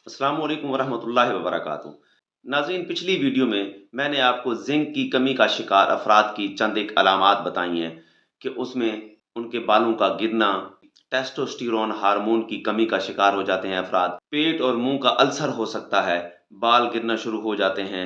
अस्सलाम वालेकुम वरहमतुल्लाहि वबरकातुहू। नाज़रीन, पिछली वीडियो में मैंने आपको ज़िंक की कमी का शिकार अफराद की चंद एक अलामात बताई हैं कि उसमें उनके बालों का गिरना, टेस्टोस्टेरोन हार्मोन की कमी का शिकार हो जाते हैं अफराद, पेट और मुंह का अल्सर हो सकता है, बाल गिरना शुरू हो जाते हैं,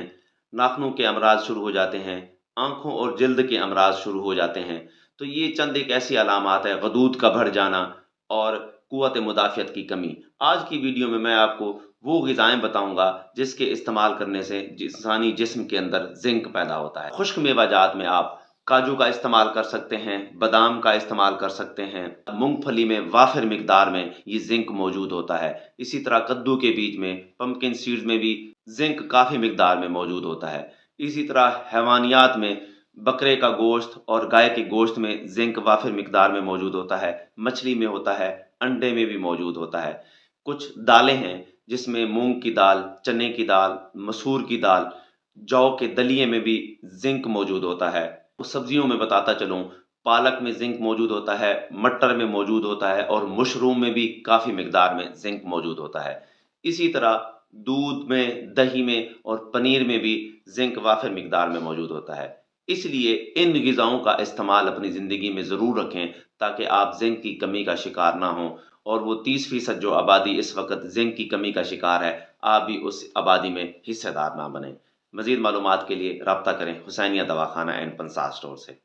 नाखूनों के अमराज शुरू हो जाते हैं, आंखों और जल्द के अमराज शुरू हो जाते हैं। तो ये चंद एक ऐसी अलामात है, गदूद का बढ़ जाना और कुव्वत मुदाफ़ियत की कमी। आज की वीडियो में मैं आपको वो ग़िज़ाएँ बताऊँगा जिसके इस्तेमाल करने से इंसानी जिस्म के अंदर ज़िंक पैदा होता है। खुश्क मेवाजात में आप काजू का इस्तेमाल कर सकते हैं, बादाम का इस्तेमाल कर सकते हैं, मूँगफली में वाफ़िर मिक़दार में ये ज़िंक मौजूद होता है। इसी तरह कद्दू के बीज में, पम्पकिन सीड्स में भी ज़िंक काफ़ी मिक़दार में मौजूद होता है। इसी तरह हैवानियात में बकरे का गोश्त और गाय के गोश्त में ज़िंक वाफ़िर मिक़दार में मौजूद होता है, मछली में होता है, अंडे में भी मौजूद होता है। कुछ दालें हैं जिसमें मूँग की दाल, चने की दाल, मसूर की दाल, जौ के दलिए में भी ज़िंक मौजूद होता है। सब्जियों में बताता चलूँ, पालक में ज़िंक मौजूद होता है, मटर में मौजूद होता है और मशरूम में भी काफ़ी मिक़दार में ज़िंक मौजूद होता है। इसी तरह दूध में, दही में और पनीर में भी ज़िंक वाफ़िर मिक़दार में मौजूद होता है। इसलिए इन ग़िज़ाओं का इस्तेमाल अपनी ज़िंदगी में ज़रूर रखें ताकि आप ज़िंक की कमी का शिकार ना हों और वो 30% जो आबादी इस वक़्त ज़िंक की कमी का शिकार है, आप भी उस आबादी में हिस्सेदार ना बनें। मज़ीद मालूमात के लिए राब्ता करें हुसैनिया दवाख़ाना एंड पंसार स्टोर से।